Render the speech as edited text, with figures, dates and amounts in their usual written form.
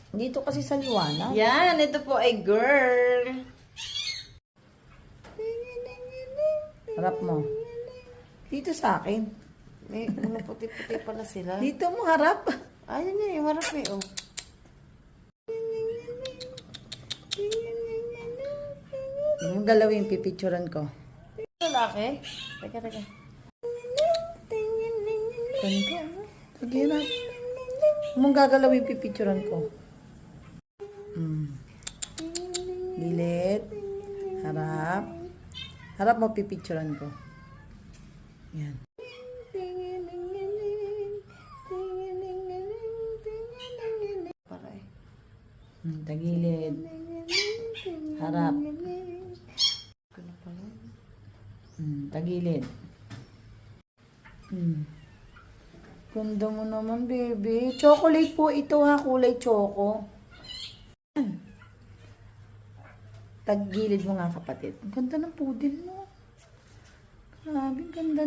Dito kasi sa liwanag. Yan, ito po ay girl. Harap mo. Dito sa akin. May mga puti-puti pala sila. Dito mo harap. Ayun na, yung harap eh, oh. Yung galawin, pipicturan ko. Lalaki? Teka. Ganito. Sige na. Mong gagalawin, pipicturan ko. Gilid. Harap. Harap mo, pipicturan ko. Yan. Para eh. Tagilid. Harap. Ano pala? Tagilid. Ganda mo naman, baby. Chocolate po ito, ha. Kulay choco. Tagilid mo nga, kapatid. Ang ganda ng poodle mo. Grabe, ang ganda